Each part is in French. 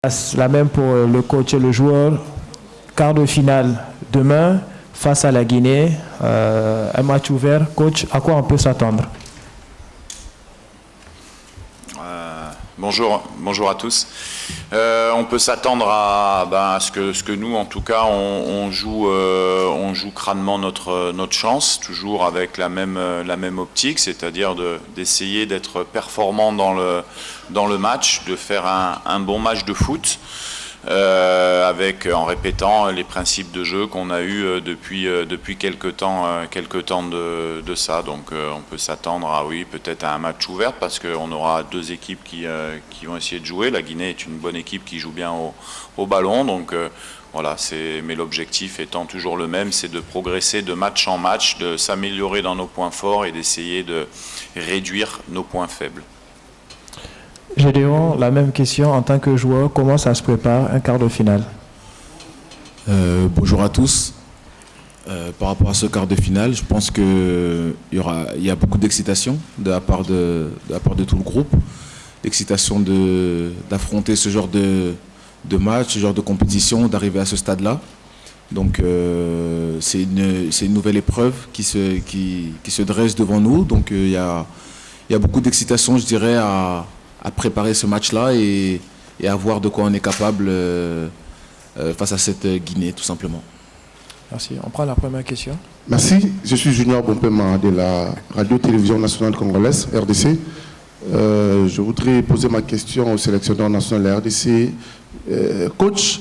La même pour le coach et le joueur. Quart de finale demain face à la Guinée. Un match ouvert. Coach, à quoi on peut s'attendre? Bonjour à tous. On peut s'attendre à ce que nous, en tout cas, on joue crânement notre chance, toujours avec la même optique, c'est-à-dire d'essayer d'être performant dans le match, de faire un bon match de foot, en répétant les principes de jeu qu'on a eu depuis quelques temps de ça. Donc on peut s'attendre peut-être à un match ouvert parce qu'on aura deux équipes qui vont essayer de jouer. La Guinée est une bonne équipe qui joue bien au ballon, donc voilà, mais l'objectif étant toujours le même, c'est de progresser de match en match, de s'améliorer dans nos points forts et d'essayer de réduire nos points faibles. Gédéon, la même question en tant que joueur, comment ça se prépare un quart de finale? Bonjour à tous. Par rapport à ce quart de finale, je pense qu'il y a beaucoup d'excitation de la part de tout le groupe. L'excitation d'affronter ce genre de match, ce genre de compétition, d'arriver à ce stade-là. Donc c'est une nouvelle épreuve qui se dresse devant nous. Donc il y a beaucoup d'excitation, je dirais, à préparer ce match-là et à voir de quoi on est capable face à cette Guinée, tout simplement. Merci. On prend la première question. Merci. Je suis Junior Bompema de la Radio-Télévision Nationale Congolaise, RDC. Je voudrais poser ma question au sélectionneur national de la RDC. Coach,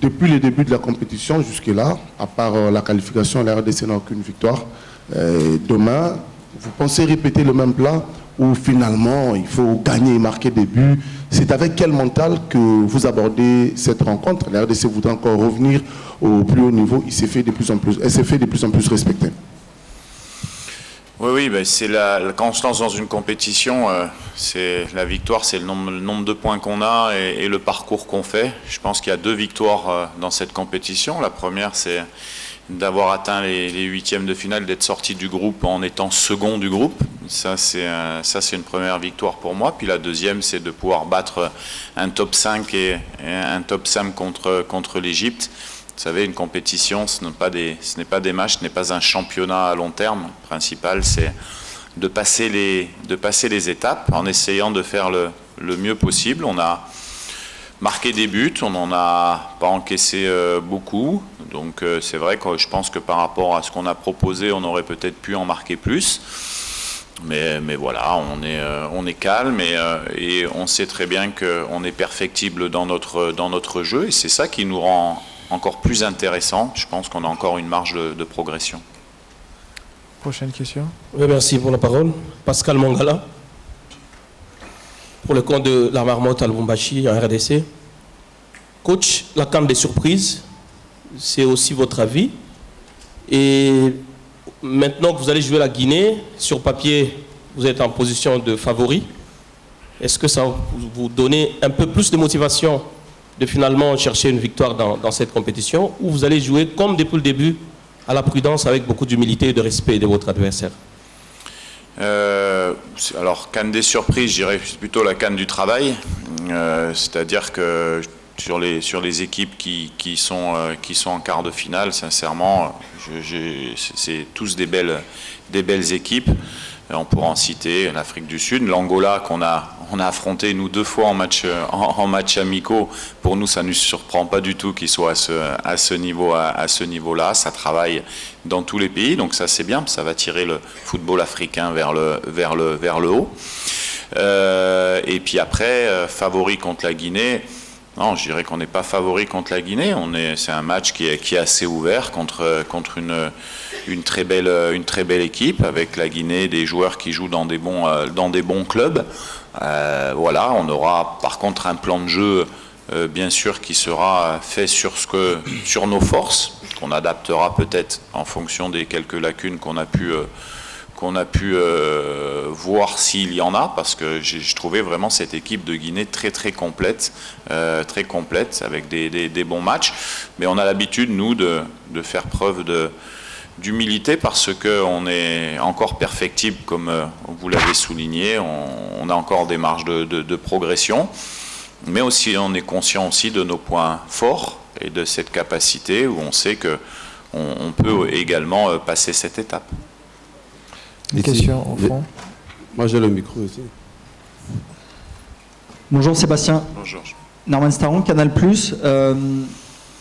depuis le début de la compétition jusque-là, à part la qualification, la RDC n'a aucune victoire. Demain, vous pensez répéter le même plan où finalement il faut gagner et marquer des buts? C'est avec quel mental que vous abordez cette rencontre? La RDC voudrait encore revenir au plus haut niveau. Elle s'est fait de plus en plus respecter. Oui, c'est quand on se lance dans une compétition, c'est la victoire, c'est le nombre de points qu'on a et le parcours qu'on fait. Je pense qu'il y a deux victoires dans cette compétition. La première, c'est d'avoir atteint les huitièmes de finale, d'être sorti du groupe en étant second du groupe. Ça, c'est une première victoire pour moi. Puis la deuxième, c'est de pouvoir battre un top 5 et un top 5 contre l'Égypte. Vous savez, une compétition, ce n'est pas des matchs, ce n'est pas un championnat à long terme. Le principal, c'est de passer les étapes en essayant de faire le mieux possible. On a marqué des buts, on n'en a pas encaissé beaucoup. Donc c'est vrai que je pense que par rapport à ce qu'on a proposé, on aurait peut-être pu en marquer plus. Mais voilà, on est calme et on sait très bien qu'on est perfectible dans notre jeu. Et c'est ça qui nous rend encore plus intéressant. Je pense qu'on a encore une marge de progression. Prochaine question. Oui, merci pour la parole. Pascal Mangala, pour le compte de la Marmotte à Lubumbashi, en RDC. Coach, la CAN des surprises, c'est aussi votre avis. Et maintenant que vous allez jouer la Guinée, sur papier, vous êtes en position de favori. Est-ce que ça vous donne un peu plus de motivation de finalement chercher une victoire dans cette compétition, ou vous allez jouer comme depuis le début à la prudence avec beaucoup d'humilité et de respect de votre adversaire? Alors, CAN des surprises, je dirais plutôt la CAN du travail. C'est-à-dire que sur les équipes qui sont en quart de finale, sincèrement, c'est tous des belles équipes. On pourra en citer l'Afrique du Sud, l'Angola qu'on a affronté nous 2 fois en match amicaux. Pour nous, ça ne nous surprend pas du tout qu'ils soient à ce niveau-là. Ça travaille dans tous les pays, donc ça c'est bien, ça va tirer le football africain vers le haut. Et puis après, favori contre la Guinée. Non, je dirais qu'on n'est pas favori contre la Guinée. C'est un match qui est assez ouvert contre une très belle équipe, avec la Guinée, des joueurs qui jouent dans des bons clubs. Voilà, on aura par contre un plan de jeu bien sûr qui sera fait sur nos forces, qu'on adaptera peut-être en fonction des quelques lacunes qu'on a pu voir s'il y en a, parce que je trouvais vraiment cette équipe de Guinée très complète, avec des bons matchs. Mais on a l'habitude, nous, de faire preuve d'humilité, parce qu'on est encore perfectible, comme vous l'avez souligné. On a encore des marges de progression. mais aussi on est conscient aussi de nos points forts et de cette capacité où on sait qu'on peut également passer cette étape. Une question au fond. Moi j'ai le micro aussi. Bonjour Sébastien. Bonjour. Norman Staron, Canal+.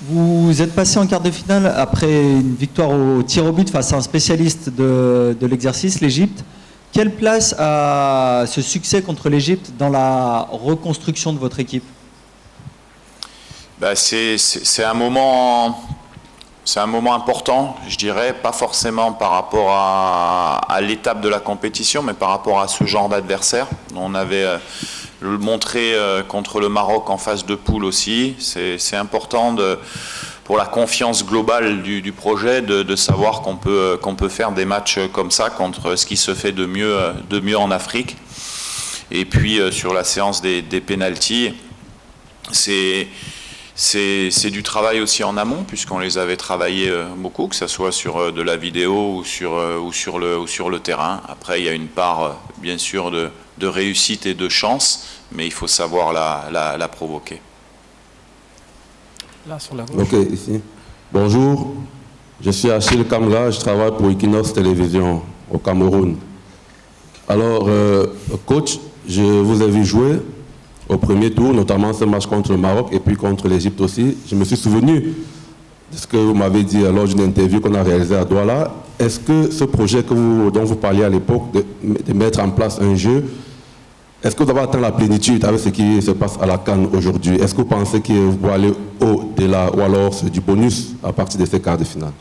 Vous êtes passé en quart de finale après une victoire au tir au but face à un spécialiste de l'exercice, l'Égypte. Quelle place a ce succès contre l'Égypte dans la reconstruction de votre équipe? C'est un moment important, je dirais, pas forcément par rapport à l'étape de la compétition, mais par rapport à ce genre d'adversaire. On avait le montré contre le Maroc en phase de poule aussi. C'est important pour la confiance globale du projet de savoir qu'on peut faire des matchs comme ça contre ce qui se fait de mieux en Afrique. Et puis sur la séance des pénaltys, c'est du travail aussi en amont, puisqu'on les avait travaillés beaucoup, que ce soit sur de la vidéo ou sur le terrain. Après, il y a une part, bien sûr, de réussite et de chance, mais il faut savoir la provoquer. Là, sur la gauche. Ok, ici. Bonjour, je suis Achille Kamra, je travaille pour Equinox Télévision au Cameroun. Alors, coach, je vous ai vu jouer au premier tour, notamment ce match contre le Maroc et puis contre l'Égypte aussi. Je me suis souvenu de ce que vous m'avez dit lors d'une interview qu'on a réalisée à Douala. Est-ce que ce projet dont vous parliez à l'époque, de mettre en place un jeu, est-ce que vous avez atteint la plénitude avec ce qui se passe à la CAN aujourd'hui? Est-ce que vous pensez que vous pouvez aller au-delà ou alors c'est du bonus à partir de ces quarts de finale?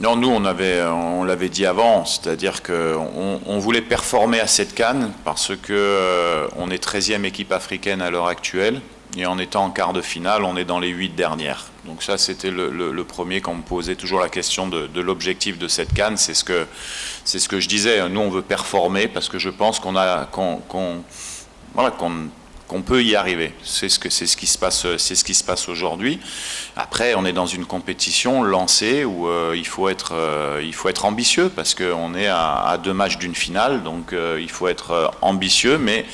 Non, nous, on l'avait dit avant, c'est-à-dire qu'on voulait performer à cette CAN parce qu'on est 13e équipe africaine à l'heure actuelle et en étant en quart de finale, on est dans les 8 dernières. Donc ça, c'était le premier quand on me posait toujours la question de l'objectif de cette CAN. C'est ce que je disais. Nous, on veut performer parce que je pense qu'on peut y arriver. C'est ce qui se passe aujourd'hui. Après, on est dans une compétition lancée où il faut être ambitieux parce qu'on est à 2 matchs d'une finale, donc il faut être ambitieux, mais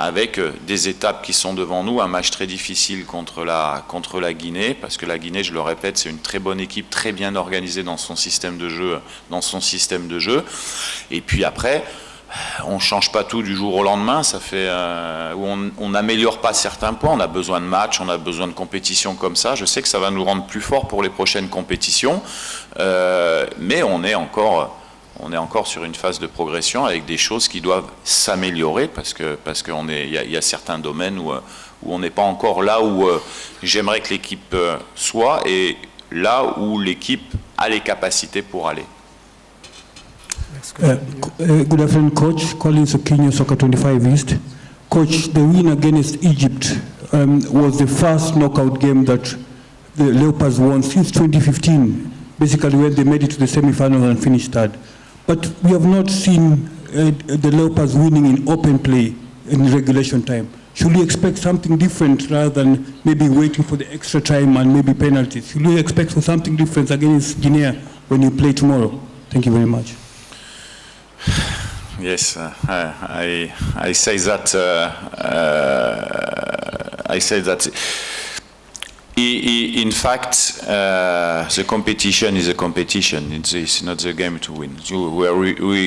avec des étapes qui sont devant nous, un match très difficile contre la Guinée, parce que la Guinée, je le répète, c'est une très bonne équipe, très bien organisée dans son système de jeu, Et puis après, on ne change pas tout du jour au lendemain, ça fait on n'améliore pas certains points, on a besoin de matchs, on a besoin de compétitions comme ça. Je sais que ça va nous rendre plus forts pour les prochaines compétitions, mais on est encore sur une phase de progression avec des choses qui doivent s'améliorer parce qu'il y a certains domaines où on n'est pas encore là où j'aimerais que l'équipe soit et là où l'équipe a les capacités pour aller. Good afternoon, Coach. Collins Okinyo, Soccer 25 East. Coach, the win against Egypt was the first knockout game that the Leopards won since 2015, basically when they made it to the semi-finals and finished third. But we have not seen the Leopards winning in open play in regulation time. Should we expect something different rather than maybe waiting for the extra time and maybe penalties? Should we expect for something different against Guinea when you play tomorrow? Thank you very much. Yes, I say that. In fact, the competition is a competition. It's not the game to win.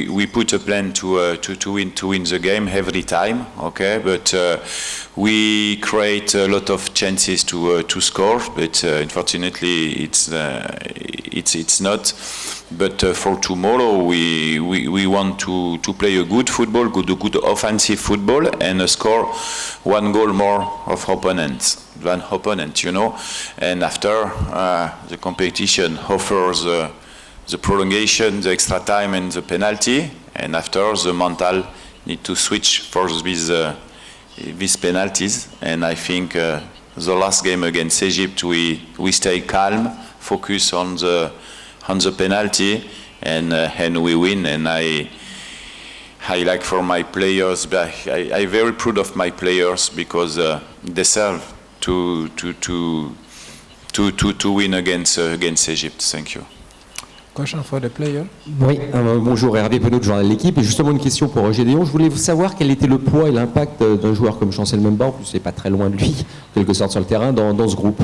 We put a plan to win the game every time. Okay, but we create a lot of chances to score. But unfortunately, it's not. But for tomorrow, we want to play a good football, good offensive football, and score 1 goal more of opponents than opponent, you know. And after the competition offers the prolongation, the extra time, and the penalty, and after the mental need to switch for these penalties. And I think the last game against Egypt, we stay calm, focus on the penalty, and we win. And I like for my players, but I'm very proud of my players because they serve to win against Egypt. Thank you. Question for the player. Oui, bonjour, Hervé Penaud, journal de l'équipe. Et justement, une question pour Gédéon. Je voulais savoir quel était le poids et l'impact d'un joueur comme Chancel Mbemba, en plus, c'est pas très loin de lui, en quelque sorte, sur le terrain, dans ce groupe.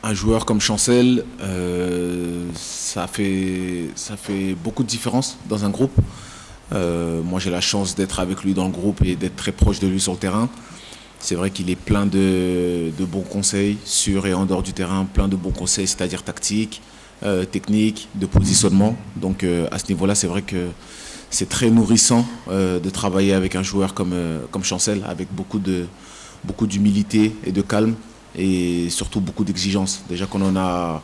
Un joueur comme Chancel, ça fait beaucoup de différence dans un groupe. Moi, j'ai la chance d'être avec lui dans le groupe et d'être très proche de lui sur le terrain. C'est vrai qu'il est plein de bons conseils sur et en dehors du terrain, plein de bons conseils, c'est-à-dire tactiques, techniques, de positionnement. Donc à ce niveau-là, c'est vrai que c'est très nourrissant de travailler avec un joueur comme Chancel, avec beaucoup d'humilité et de calme, et surtout beaucoup d'exigence. Déjà qu'on en a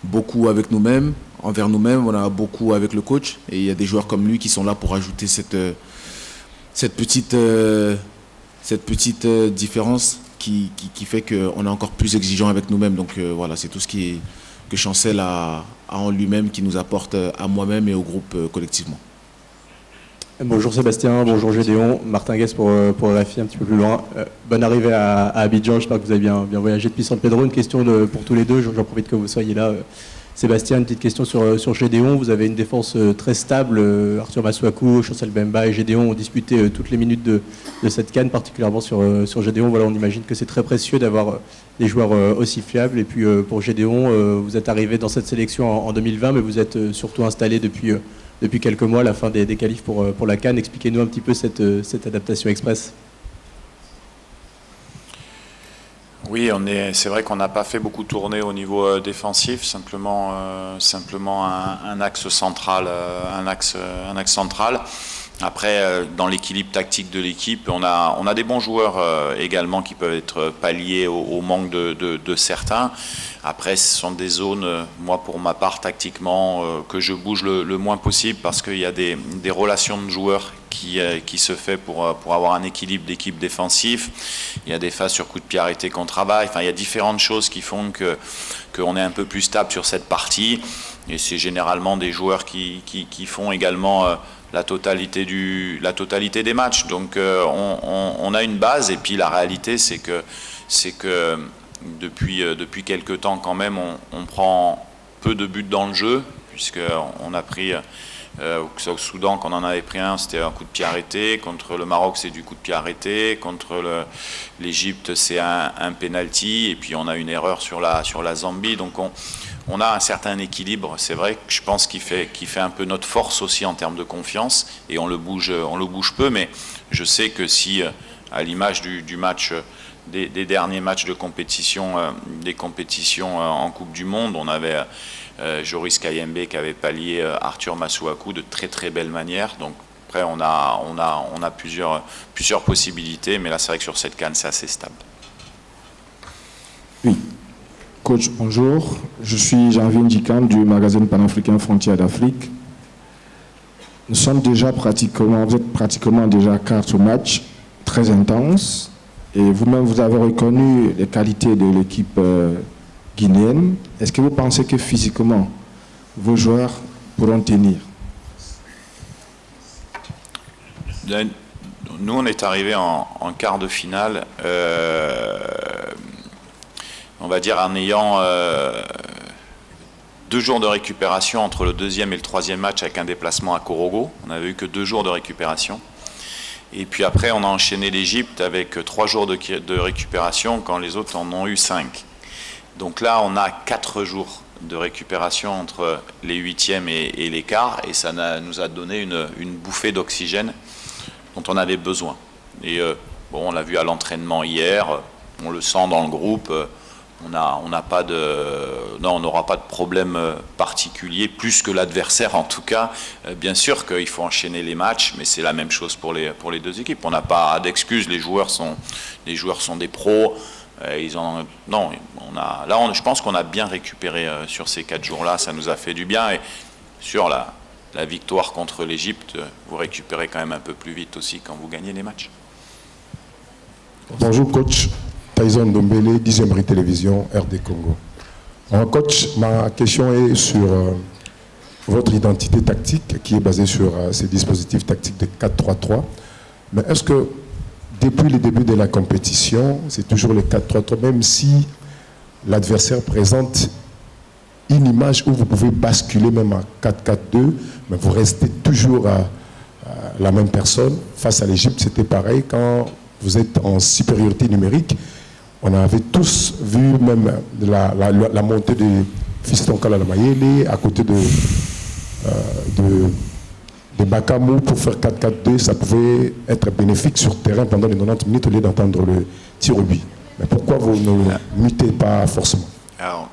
beaucoup avec nous-mêmes, envers nous-mêmes, on en a beaucoup avec le coach, et il y a des joueurs comme lui qui sont là pour ajouter cette petite différence qui fait qu'on est encore plus exigeant avec nous-mêmes. Donc voilà, c'est tout ce que Chancel a en lui-même qui nous apporte à moi-même et au groupe collectivement. Bonjour Sébastien, bonjour Gédéon, Martin Guess pour RFI un petit peu plus loin. Bonne arrivée à Abidjan, j'espère que vous avez bien voyagé depuis San Pedro. Une question pour tous les deux, j'en profite que vous soyez là. Sébastien, une petite question sur Gédéon. Vous avez une défense très stable. Arthur Masuaku, Chancel Mbemba et Gédéon ont disputé toutes les minutes de cette CAN, particulièrement sur Gédéon. Voilà, on imagine que c'est très précieux d'avoir des joueurs aussi fiables. Et puis pour Gédéon, vous êtes arrivé dans cette sélection en 2020, mais vous êtes surtout installé depuis quelques mois, à la fin des qualifs pour la CAN. Expliquez-nous un petit peu cette adaptation express. Oui, c'est vrai qu'on n'a pas fait beaucoup tourner au niveau défensif, simplement un axe central, central. Après, dans l'équilibre tactique de l'équipe, on a des bons joueurs également qui peuvent être palliés au manque de certains. Après, ce sont des zones, moi pour ma part tactiquement, que je bouge le moins possible parce qu'il y a des relations de joueurs qui se fait pour avoir un équilibre d'équipe défensif. Il y a des phases sur coup de pied arrêté qu'on travaille. Enfin, il y a différentes choses qui font qu'on est un peu plus stable sur cette partie. Et c'est généralement des joueurs qui font également la totalité des matchs. Donc on a une base, et puis la réalité c'est que depuis quelques temps quand même on prend peu de buts dans le jeu, puisqu'on a pris au Soudan, quand on en avait pris un, c'était un coup de pied arrêté. Contre le Maroc, c'est du coup de pied arrêté. Contre l'Égypte, c'est un penalty. Et puis on a une erreur sur la Zambie. Donc on a un certain équilibre. C'est vrai que je pense qu'il fait un peu notre force aussi en termes de confiance. Et on le bouge peu. Mais je sais que si, à l'image du match, des derniers matchs de compétition, des compétitions en Coupe du Monde, on avait Joris Kayembe qui avait pallié Arthur Masuaku de très très belle manière. Donc après on a plusieurs possibilités, mais là c'est vrai que sur cette CAN c'est assez stable. Oui. Coach, bonjour. Je suis Janvier Ndjikan du magazine panafricain Frontières d'Afrique. Vous êtes pratiquement déjà carte au match, très intense. Et vous-même, vous avez reconnu les qualités de l'équipe guinéenne. Est-ce que vous pensez que physiquement, vos joueurs pourront tenir? Nous, on est arrivés en quart de finale, on va dire en ayant 2 jours de récupération entre le 2e et le 3e match avec un déplacement à Korogo. On n'avait eu que 2 jours de récupération. Et puis après, on a enchaîné l'Égypte avec 3 jours de récupération quand les autres en ont eu 5. Donc là, on a 4 jours de récupération entre les 8e et les quarts, et ça nous a donné une bouffée d'oxygène dont on avait besoin. Et on l'a vu à l'entraînement hier, on le sent dans le groupe, on n'aura pas de problème particulier, plus que l'adversaire en tout cas. Bien sûr qu'il faut enchaîner les matchs, mais c'est la même chose pour les 2 équipes. On n'a pas d'excuses, les joueurs sont des pros. Je pense qu'on a bien récupéré sur ces 4 jours-là, ça nous a fait du bien. Et sur la victoire contre l'Égypte, vous récupérez quand même un peu plus vite aussi quand vous gagnez les matchs. Bonjour coach, Tyson Dombele, 10e Rue Télévision, RD Congo. Alors, coach, ma question est sur votre identité tactique qui est basée sur ces dispositifs tactiques de 4-3-3. Mais est-ce que depuis le début de la compétition, c'est toujours le 4-3-3, même si l'adversaire présente une image où vous pouvez basculer même à 4-4-2, mais vous restez toujours à la même personne. Face à l'Égypte, c'était pareil. Quand vous êtes en supériorité numérique, on avait tous vu même la montée de Fiston Kalalamayele à côté de Bakamou pour faire 4-4-2. Ça pouvait être bénéfique sur terrain pendant les 90 minutes au lieu d'entendre le tir au but. Mais pourquoi vous ne mutez pas forcément? Alors,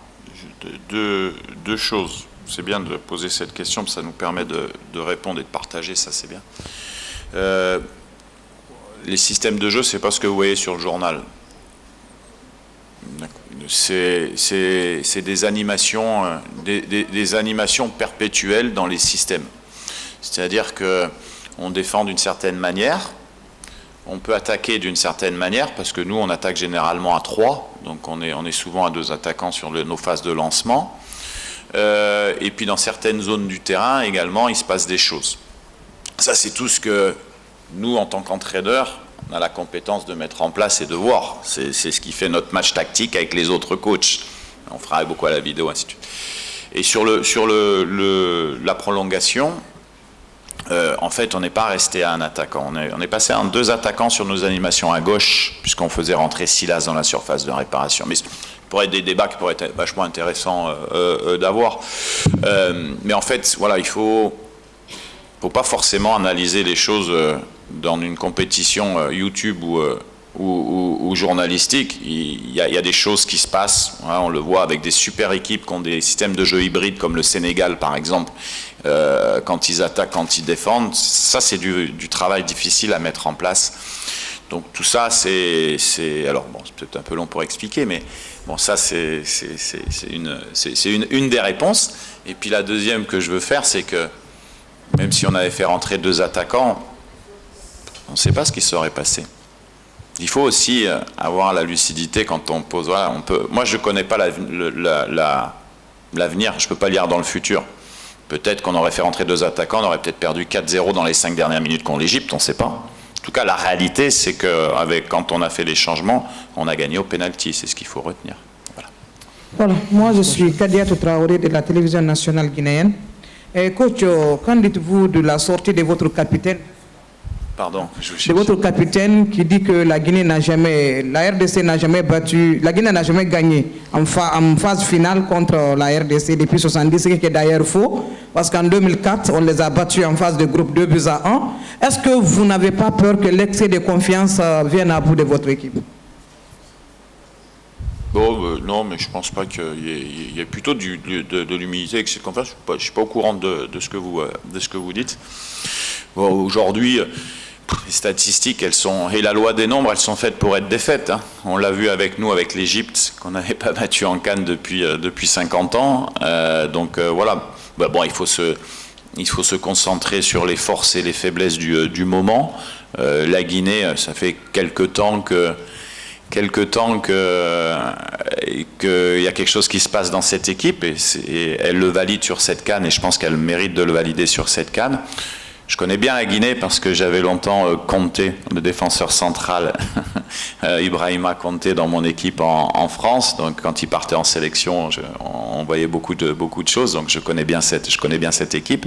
deux choses. C'est bien de poser cette question, parce que ça nous permet de répondre et de partager, ça c'est bien. Les systèmes de jeu, c'est pas ce que vous voyez sur le journal. C'est des animations, des animations perpétuelles dans les systèmes. C'est-à-dire qu'on défend d'une certaine manière, on peut attaquer d'une certaine manière, parce que nous, on attaque généralement à 3, donc on est souvent à 2 attaquants sur nos phases de lancement. Et puis dans certaines zones du terrain, également, il se passe des choses. Ça, c'est tout ce que nous, en tant qu'entraîneurs, on a la compétence de mettre en place et de voir. C'est ce qui fait notre match tactique avec les autres coachs. On fera beaucoup à la vidéo, ainsi de suite. Et sur la prolongation, en fait, on n'est pas resté à un attaquant. On est passé à 2 attaquants sur nos animations à gauche, puisqu'on faisait rentrer Silas dans la surface de réparation. Mais ça pourrait être des débats qui pourraient être vachement intéressants d'avoir. Mais en fait, voilà, il faut pas forcément analyser les choses dans une compétition YouTube ou journalistique. Il y a des choses qui se passent, hein, on le voit avec des super équipes qui ont des systèmes de jeu hybrides comme le Sénégal par exemple, quand ils attaquent, quand ils défendent, ça c'est du travail difficile à mettre en place. Donc tout ça c'est alors bon, c'est peut-être un peu long pour expliquer, mais bon, ça c'est une des réponses. Et puis la deuxième que je veux faire, c'est que même si on avait fait rentrer 2 attaquants, on ne sait pas ce qui serait passé. Il faut aussi avoir la lucidité quand on pose. Voilà, moi, je ne connais pas l'avenir, je ne peux pas lire dans le futur. Peut-être qu'on aurait fait rentrer 2 attaquants, on aurait peut-être perdu 4-0 dans les 5 dernières minutes contre l'Égypte, on ne sait pas. En tout cas, la réalité, c'est que quand on a fait les changements, on a gagné au pénalty, c'est ce qu'il faut retenir. Voilà, moi je suis Kadiatou Traoré de la télévision nationale guinéenne. Coach, qu'en dites-vous de la sortie de votre capitaine? Pardon, de votre capitaine qui dit que la RDC n'a jamais battu, la Guinée n'a jamais gagné en phase finale contre la RDC depuis 70, ce qui est d'ailleurs faux, parce qu'en 2004, on les a battus en phase de groupe 2-1. Est-ce que vous n'avez pas peur que l'excès de confiance vienne à bout de votre équipe? Bon, non, mais je ne pense pas qu'il y ait plutôt de l'humilité avec cette confiance. Je ne suis pas au courant de ce que vous dites. Bon, aujourd'hui, les statistiques, et la loi des nombres, elles sont faites pour être défaites. Hein. On l'a vu avec nous, avec l'Égypte, qu'on n'avait pas battu en CAN depuis 50 ans. Donc voilà, bon, il faut se concentrer sur les forces et les faiblesses du moment. La Guinée, ça fait quelque temps qu'il y a quelque chose qui se passe dans cette équipe et elle le valide sur cette CAN et je pense qu'elle mérite de le valider sur cette CAN. Je connais bien la Guinée parce que j'avais longtemps Conté, le défenseur central, Ibrahima Conté dans mon équipe en France. Donc quand il partait en sélection, on voyait beaucoup de choses. Donc je connais bien cette équipe.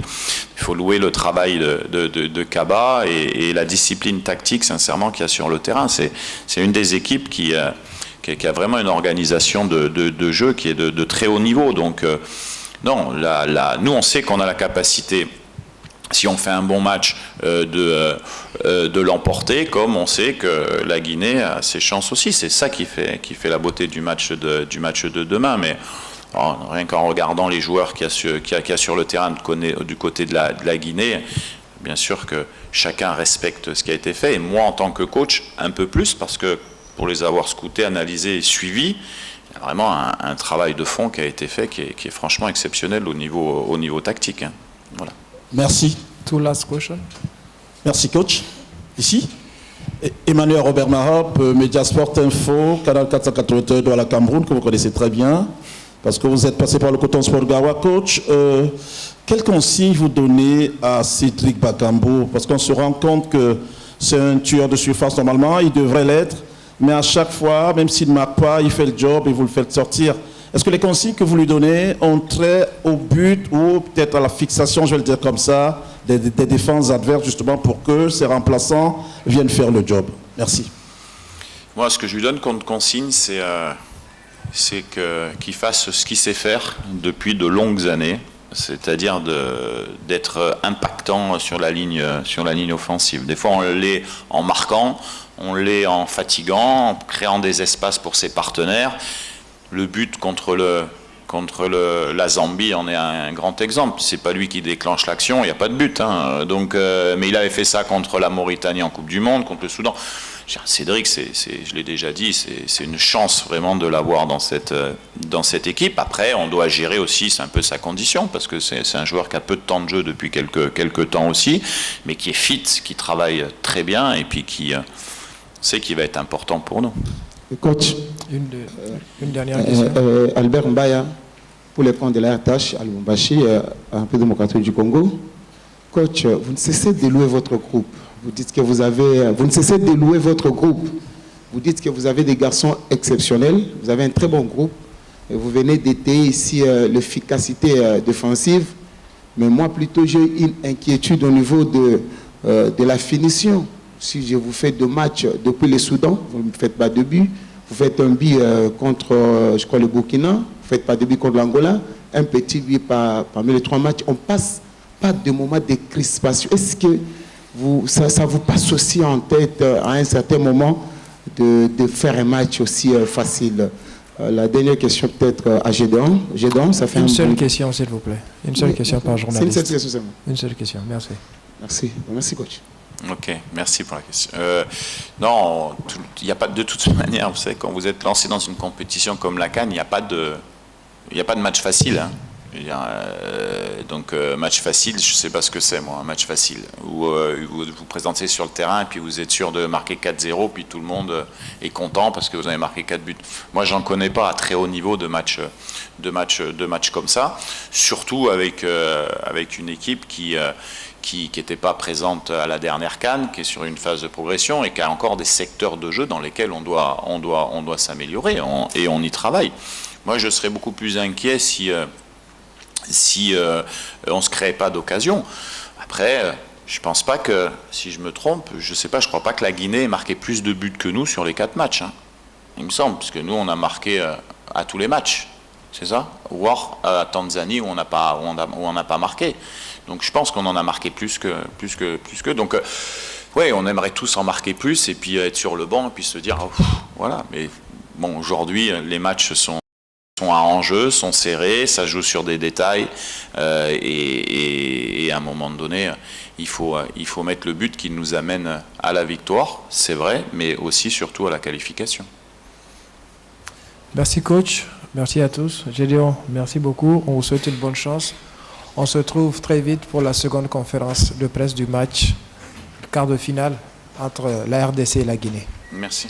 Il faut louer le travail de Kaba et la discipline tactique, sincèrement, qu'il y a sur le terrain. C'est une des équipes qui a vraiment une organisation de jeu qui est de très haut niveau. Donc non, nous on sait qu'on a la capacité, si on fait un bon match, de l'emporter, comme on sait que la Guinée a ses chances aussi. C'est ça qui fait la beauté du match de demain. Mais rien qu'en regardant les joueurs qu'il y a sur le terrain du côté de la Guinée, bien sûr que chacun respecte ce qui a été fait. Et moi, en tant que coach, un peu plus, parce que pour les avoir scoutés, analysés et suivis, il y a vraiment un travail de fond qui a été fait, qui est franchement exceptionnel au niveau tactique. Hein. Voilà. Merci. Two last question. Merci, coach. Ici, Emmanuel Robert Marop, Mediasport Info, Canal 481 de la Cameroun, que vous connaissez très bien, parce que vous êtes passé par le Coton Sport Gawa. Coach, quel consigne vous donnez à Cédric Bakambu? Parce qu'on se rend compte que c'est un tueur de surface normalement, il devrait l'être, mais à chaque fois, même s'il ne marque pas, il fait le job et vous le faites sortir. Est-ce que les consignes que vous lui donnez ont trait au but ou peut-être à la fixation, je vais le dire comme ça, des défenses adverses, justement, pour que ses remplaçants viennent faire le job? Merci. Moi, ce que je lui donne comme consigne, c'est qu'il fasse ce qu'il sait faire depuis de longues années, c'est-à-dire d'être impactant sur la ligne offensive. Des fois, on l'est en marquant, on l'est en fatiguant, en créant des espaces pour ses partenaires. Le but contre la Zambie en est un grand exemple. C'est pas lui qui déclenche l'action, il n'y a pas de but. Hein. Donc, mais il avait fait ça contre la Mauritanie en Coupe du Monde, contre le Soudan. Cédric, je l'ai déjà dit, c'est une chance vraiment de l'avoir dans cette équipe. Après, on doit gérer aussi, c'est un peu sa condition, parce que c'est un joueur qui a peu de temps de jeu depuis quelques temps aussi, mais qui est fit, qui travaille très bien, et puis qui sait qu'il va être important pour nous. Coach, une dernière question. Albert Mbaya, pour les comptes de la RH à Lubumbashi, un peu démocratique du Congo. Coach, vous ne cessez de louer votre groupe. Vous dites que vous ne cessez de louer votre groupe. Vous dites que vous avez des garçons exceptionnels. Vous avez un très bon groupe. Et vous venez d'étayer ici l'efficacité défensive. Mais moi, plutôt, j'ai une inquiétude au niveau de la finition. Si je vous fais 2 matchs depuis le Soudan, vous ne faites pas de but. Vous faites un but contre, je crois, le Burkina. Vous ne faites pas de but contre l'Angola. Un petit but parmi les 3 matchs. On passe pas de moment de crispation. Est-ce que ça vous passe aussi en tête à un certain moment de faire un match aussi facile? La dernière question peut-être à Gédéon. Gédéon, ça fait une seule question, s'il vous plaît. Une seule question par journaliste. C'est une seule question seulement. Une seule question, merci. Merci. Merci, coach. Ok, merci pour la question. Non, il n'y a pas de toute manière, vous savez, quand vous êtes lancé dans une compétition comme la CAN, il n'y a pas de match facile. Hein. Donc match facile, je ne sais pas ce que c'est moi, un match facile, où vous vous présentez sur le terrain et puis vous êtes sûr de marquer 4-0, puis tout le monde est content parce que vous avez marqué 4 buts. Moi, j'en connais pas à très haut niveau de match comme ça, surtout avec une équipe qui n'était pas présente à la dernière CAN, qui est sur une phase de progression et qui a encore des secteurs de jeu dans lesquels on doit s'améliorer et on y travaille. Moi, je serais beaucoup plus inquiet si on ne se crée pas d'occasion. Après, je ne pense pas que, si je me trompe, je ne sais pas, je ne crois pas que la Guinée ait marqué plus de buts que nous sur les 4 matchs. Hein. Il me semble, parce que nous, on a marqué à tous les matchs, c'est ça? Voire à Tanzanie où on n'a pas marqué. Donc je pense qu'on en a marqué plus que. Donc oui, on aimerait tous en marquer plus et puis être sur le banc et puis se dire, oh, voilà. Mais bon, aujourd'hui, les matchs sont à enjeu, sont serrés, ça joue sur des détails et à un moment donné, il faut mettre le but qui nous amène à la victoire, c'est vrai, mais aussi surtout à la qualification. Merci coach, merci à tous. Gédéon, merci beaucoup, on vous souhaite une bonne chance. On se retrouve très vite pour la seconde conférence de presse du match, quart de finale entre la RDC et la Guinée. Merci.